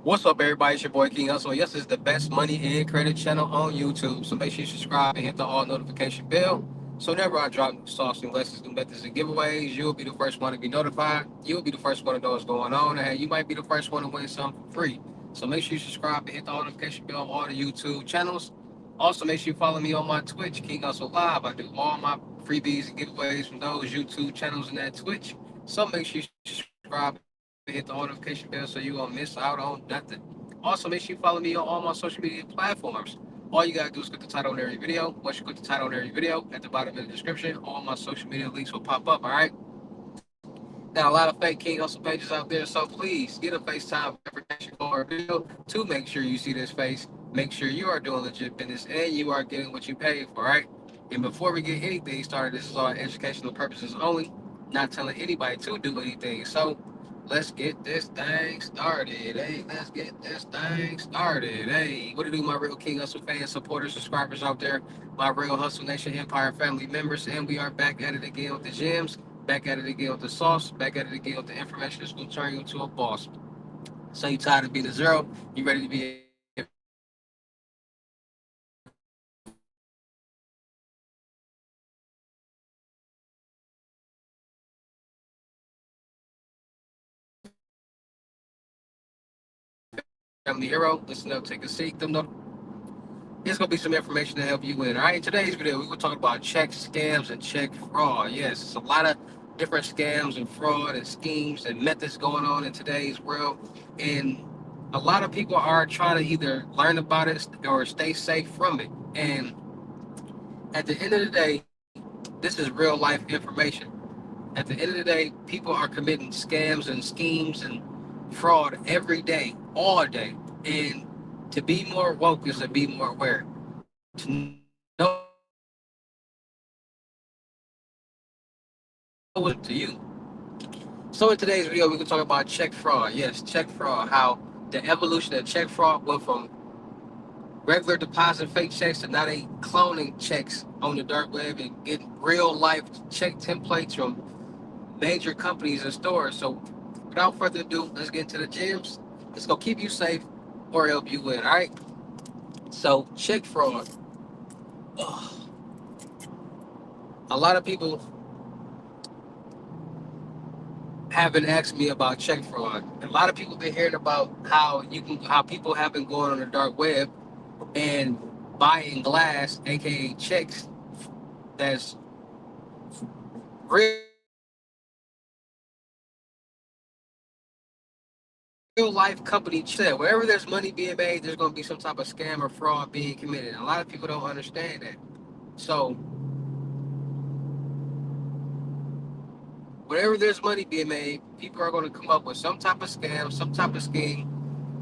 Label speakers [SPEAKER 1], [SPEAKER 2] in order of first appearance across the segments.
[SPEAKER 1] What's up, everybody? It's your boy King Hustle. Yes, it's the best money and credit channel on YouTube. So make sure you subscribe and hit the all notification bell. So whenever I drop new sauce, new lessons, new methods, and giveaways, you'll be the first one to be notified. You'll be the first one to know what's going on, and you might be the first one to win something for free. So make sure you subscribe and hit the all notification bell on all the YouTube channels. Also, make sure you follow me on my Twitch, King Hustle Live. I do all my freebies and giveaways from those YouTube channels and that Twitch. So make sure you subscribe and hit the all notification bell so you won't miss out on nothing. Also, make sure you follow me on all my social media platforms. All you gotta do is click the title on every video. Once you click the title on every video, at the bottom of the description, all my social media links will pop up, all right? Now, a lot of fake King Hustle pages out there, so please get a FaceTime verification call or video to make sure you see this face. Make sure you are doing legit business and you are getting what you paid for, all right? And before we get anything started, this is all educational purposes only, not telling anybody to do anything. So let's get this thing started. Hey, let's get this thing started. Hey, what to do, my real King Hustle fans, supporters, subscribers out there, my real Hustle Nation Empire family members, and we are back at it again with the gems. Back at it again with the sauce. Back at it again with the information that's going to turn you into a boss. So you tired of being a zero? You ready to be a 50? You ready to be a 50 hero? Listen up, take a seat. Here's gonna be some information to help you win. All right, in today's video, we're gonna talk about check scams and check fraud. Yes, it's a lot of different scams and fraud and schemes and methods going on in today's world, and a lot of people are trying to either learn about it or stay safe from it. And at the end of the day, this is real life information. At the end of the day, people are committing scams and schemes and fraud every day, all day. And to be more woke is to be more aware. To know what's going on in today's world is to know what's going on in today's world. So in today's video, we're gonna talk about check fraud. Yes, check fraud. How the evolution of check fraud went from regular deposit fake checks to now they cloning checks on the dark web and getting real life check templates from major companies and stores. So without further ado, let's get into the gems. It's gonna keep you safe or help you win. All right. So check fraud. Ugh. A lot of people have been asking me about check fraud. A lot of people been hearing about how people have been going on the dark web and buying glass, aka checks, that's real life company checks. Like I said, wherever there's money being made, there's going to be some type of scam or fraud being committed. A lot of people don't understand that. So, wherever there's money being made, people are going to come up with some type of scam, some type of scheme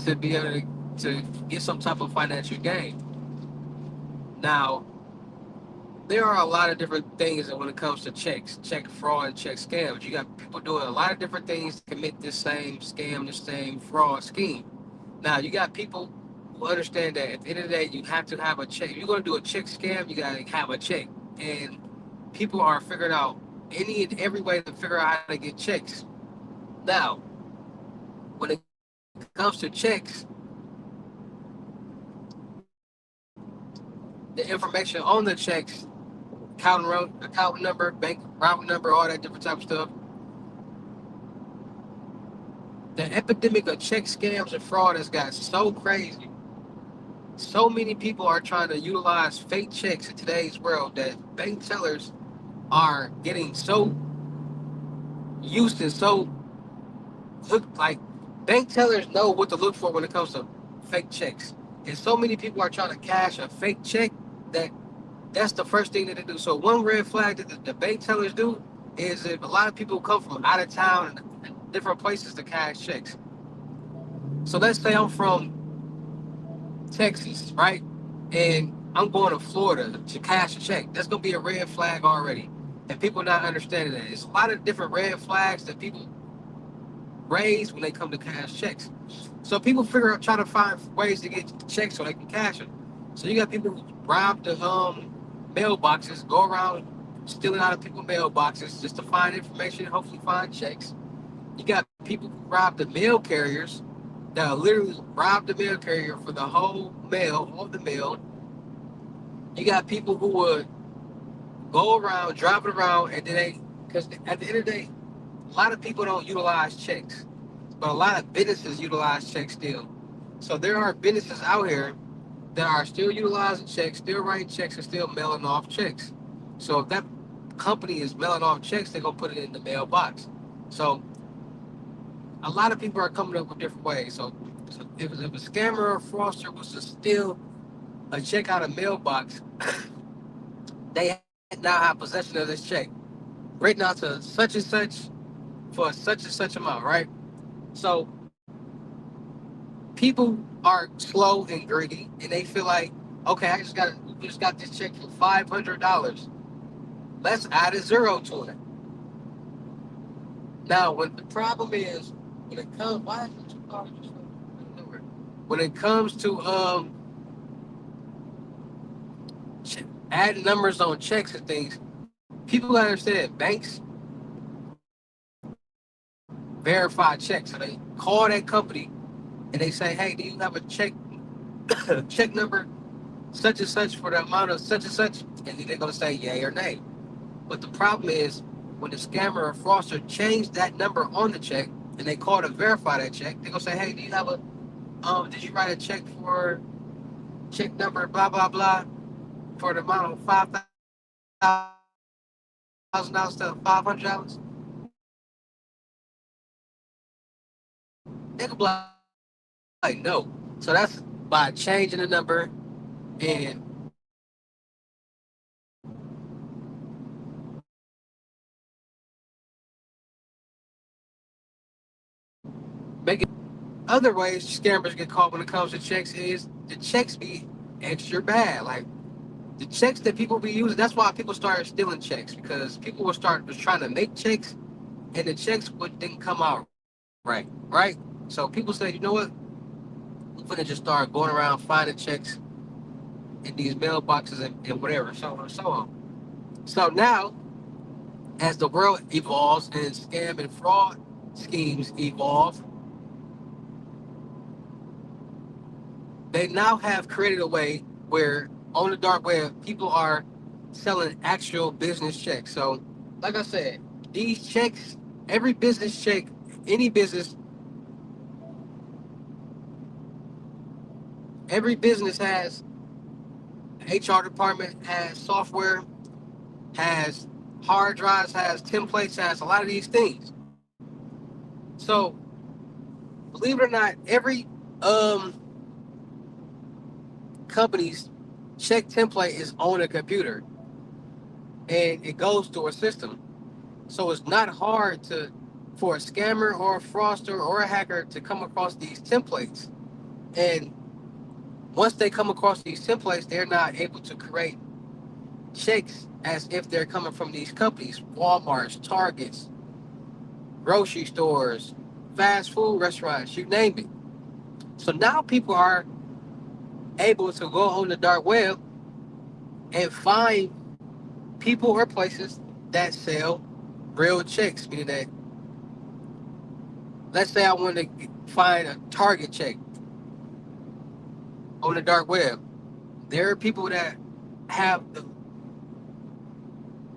[SPEAKER 1] to be able to get some type of financial gain. Now, there are a lot of different things that when it comes to checks, check fraud, and check scams. You got people doing a lot of different things to commit this same scam, the same fraud scheme. Now, you got people who understand that at the end of the day, you have to have a check. If you're going to do a check scam, you got to have a check. And people are figuring out any and every way to figure out how to get checks. Now, when it comes to checks, the information on the checks, account number, bank route number, all that different type of stuff. The epidemic of check scams and fraud has got so crazy. So many people are trying to utilize fake checks in today's world that bank tellers are getting so used and so hooked. Like bank tellers know what to look for when it comes to fake checks. And so many people are trying to cash a fake check that that's the first thing that they do. So one red flag that the bank tellers do is if a lot of people come from out of town and different places to cash checks. So let's say I'm from Texas, right? And I'm going to Florida to cash a check. That's gonna be a red flag already. And people not understanding that. It's a lot of different red flags that people raise when they come to cash checks. So people figure out try to find ways to get checks so they can cash them. So you got people who rob the mailboxes, go around stealing out of people's mailboxes just to find information and hopefully find checks. You got people who rob the mail carriers that literally rob the mail carrier for the whole mail, all the mail. You got people who would go around, drive it around, and then because at the end of the day, a lot of people don't utilize checks, but a lot of businesses utilize checks still. So there are businesses out here that are still utilizing checks, still writing checks, and still mailing off checks. So if that company is mailing off checks, they're gonna put it in the mailbox. So a lot of people are coming up with different ways. So if a scammer or a fraudster was to steal a check out of mailbox, they now have possession of this check written out to such and such for such and such amount, right? So people are slow and greedy, and they feel like, okay, I just got this check for $500. Let's add a zero to it. Now, when the problem is, when it comes, why is it $2 just for when it comes to adding numbers on checks and things, people gotta understand banks verify checks. So they call that company and they say, hey, do you have a check number such and such for the amount of such and such? And then they're gonna say yay or nay. But the problem is when the scammer or fraudster changed that number on the check and they call to verify that check, they're gonna say, hey, do you have a did you write a check for check number blah blah blah for the amount of $5,000 to $500? They could be like no. So that's by changing the number and making other ways scammers get caught when it comes to checks is the checks be extra bad. Like the checks that people be using, that's why people started stealing checks because people was trying to make checks and the checks didn't come out right? So people say, you know what? We're gonna just start going around finding checks in these mailboxes and whatever, so on and so on. So now, as the world evolves and scam and fraud schemes evolve, they now have created a way where on the dark web people are selling actual business checks. So, like I said, these checks, every business check, any business, every business has HR department, has software, has hard drives, has templates, has a lot of these things. So, believe it or not, every um company's check template is on a computer and it goes through a system. So it's not hard to for a scammer or a fraudster or a hacker to come across these templates. And once they come across these templates, they're not able to create checks as if they're coming from these companies, Walmart's, Targets, grocery stores, fast food restaurants, you name it. So now people are able to go on the dark web and find people or places that sell real checks, meaning that let's say I want to find a Target check on the dark web. There are people that have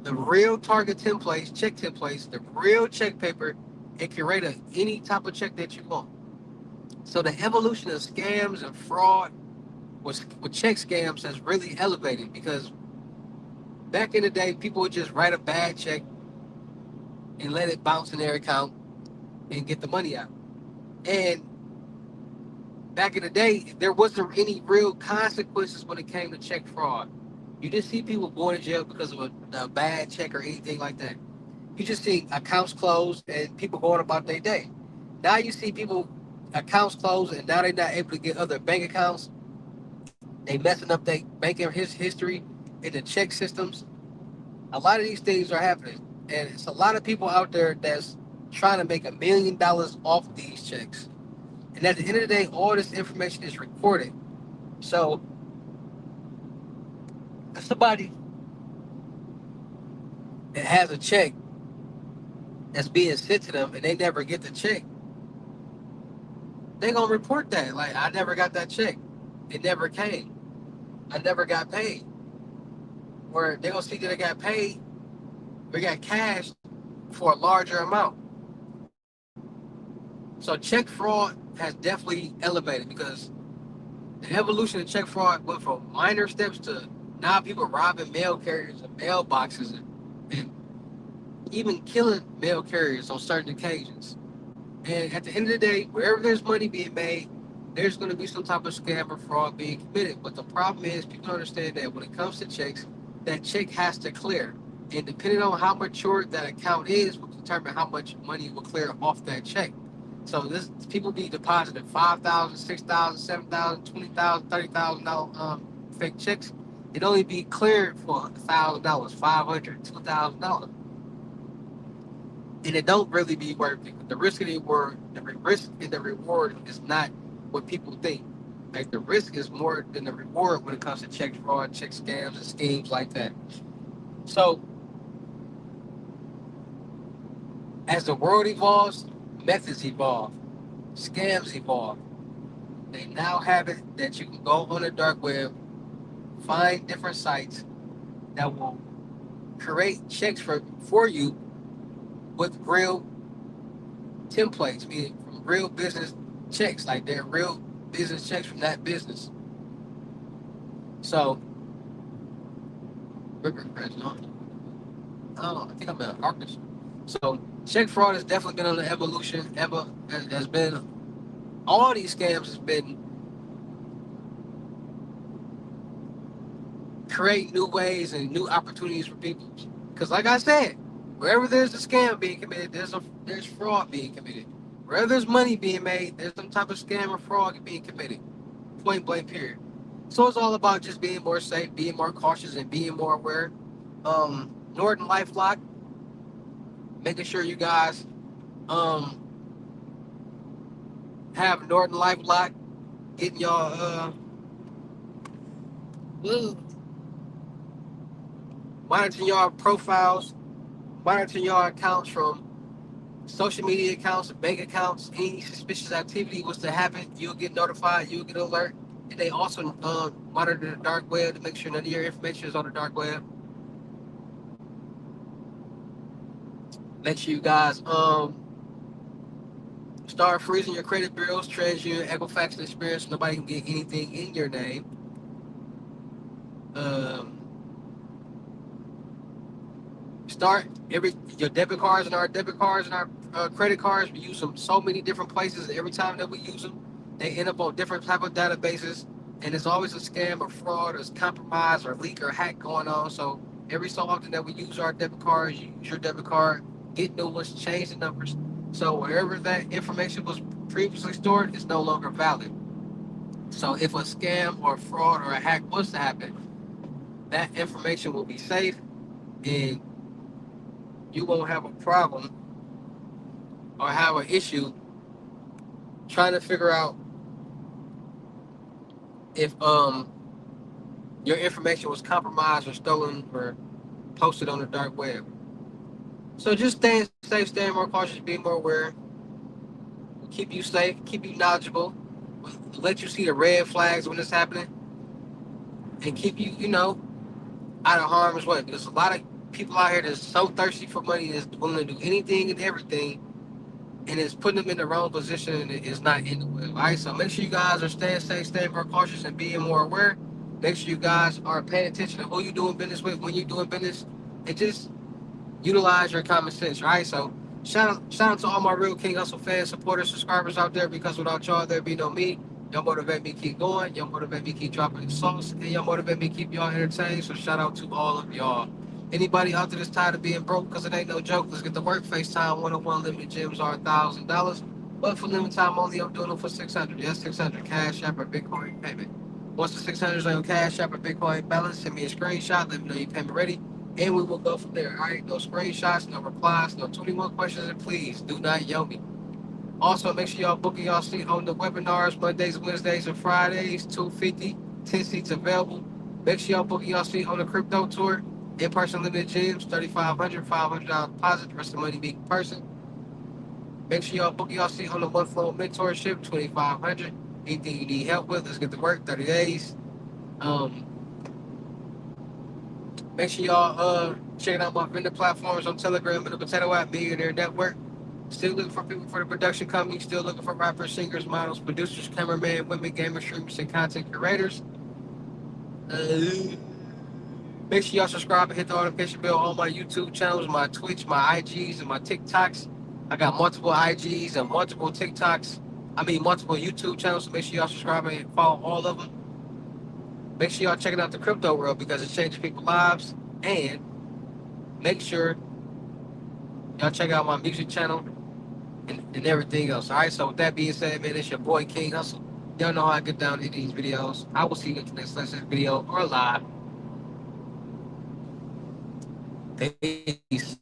[SPEAKER 1] the real Target templates, check templates, the real check paper, and can write any type of check that you want. So the evolution of scams and fraud with check scams has really elevated because back in the day, people would just write a bad check and let it bounce in their account and get the money out. And back in the day, there wasn't any real consequences when it came to check fraud. You didn't see people going to jail because of a bad check or anything like that. You just see accounts closed and people going about their day. Now you see people accounts closed and now they're not able to get other bank accounts. They messing up their banking history in the check systems. A lot of these things are happening, and it's a lot of people out there that's trying to make $1 million off these checks. And at the end of the day, all this information is recorded. So if somebody that has a check that's being sent to them and they never get the check, they gonna report that. Like, I never got that check. It never came. I never got paid. Or they gonna see that I got paid, we got cashed for a larger amount. So check fraud has definitely elevated because the evolution of check fraud went from minor steps to now people robbing mail carriers and mailboxes and even killing mail carriers on certain occasions. And at the end of the day, wherever there's money being made, there's going to be some type of scam or fraud being committed. But the problem is, people don't understand that when it comes to checks, that check has to clear. And depending on how mature that account is, will determine how much money will clear off that check. So this people be depositing $5,000, $6,000, $7,000, $20,000, $30,000 fake checks. It only be cleared for $1,000, $500, $2,000, and it don't really be worth it. The risk of the reward, risk and the reward is not what people think. Like the risk is more than the reward when it comes to check fraud, check scams, and schemes like that. So as the world evolves, methods evolve, scams evolve. They now have it that you can go on the dark web, find different sites that will create checks for you with real templates, meaning from real business checks, like they're real business checks from that business. So, I don't know, I think I'm in Arkansas. So, check fraud has definitely been on the evolution. Ever has been all these scams has been create new ways and new opportunities for people. Because, like I said, wherever there's a scam being committed, there's fraud being committed. Wherever there's money being made, there's some type of scam or fraud being committed. Point blank, period. So it's all about just being more safe, being more cautious, and being more aware. Norton LifeLock, making sure you guys um have Norton LifeLock, getting y'all monitoring y'all profiles, monitoring y'all accounts from social media accounts, bank accounts. Any suspicious activity was to happen, you'll get notified, you'll get an alert. And they also monitor the dark web to make sure none of your information is on the dark web. Make sure you guys start freezing your credit bureaus, TransUnion, Equifax, and Experience. So nobody can get anything in your name. Um, Start your debit cards and our debit cards and our credit cards. We use them so many different places. Every time that we use them, they end up on different type of databases, and it's always a scam or fraud or compromise or leak or hack going on. So every so often that we use our debit cards, you use your debit card, get new ones, change the numbers. So wherever that information was previously stored, it's no longer valid. So if a scam or fraud or a hack was to happen, that information will be safe and you won't have a problem or have an issue trying to figure out if your information was compromised or stolen or posted on the dark web. So just staying safe, staying more cautious, being more aware, will keep you safe, keep you knowledgeable, let you see the red flags when it's happening, and keep you, out of harm's way. Because a lot of people out here that's so thirsty for money is willing to do anything and everything, and it's putting them in the wrong position and it's not in the way. All right, so make sure you guys are staying safe, staying more cautious, and being more aware. Make sure you guys are paying attention to who you're doing business with, when you're doing business, and just utilize your common sense. All right, so shout out to all my Real King Hustle fans, supporters, subscribers out there. Because without y'all, there'd be no me. Y'all motivate me keep going. Y'all motivate me keep dropping the sauce, and y'all motivate me keep y'all entertained. So shout out to all of y'all. Anybody out there that's tired of being broke, because it ain't no joke, let's get to work. FaceTime 101 limited gyms are $1,000. But for limited time only, I'm doing them for 600. Yes, 600 Cash App or Bitcoin payment. Once the 600 is on your Cash App or Bitcoin balance, send me a screenshot. Let me know your payment ready. And we will go from there. All right, no screenshots, no replies, no 21 questions, and please do not yell me. Also, make sure y'all booking y'all seat on the webinars Mondays, Wednesdays, and Fridays. 250, 10 seats available. Make sure y'all booking y'all seat on the crypto tour. In-person limited gyms, $3,500, $500 deposit. The rest of the money being in person. Make sure y'all book y'all seat on the month-long mentorship, 2,500. Anything you need help with, let's get to work. 30 days. Um, Make sure y'all checking out my vendor platforms on Telegram and the Potato App Millionaire Network. Still looking for people for the production company. Still looking for rappers, singers, models, producers, cameramen, women, gamers, streamers, and content curators. Uh, Make sure y'all subscribe and hit the notification bell on my YouTube channels, my Twitch, my IGs, and my TikToks. I got multiple IGs and multiple TikToks. I mean, multiple YouTube channels. So make sure y'all subscribe and follow all of them. Make sure y'all checking out the crypto world because it's changing people's lives. And make sure y'all check out my music channel and everything else. All right. So with that being said, man, it's your boy King Hustle. Y'all know how I get down in these videos. I will see you in the next lesson video or live. Peace.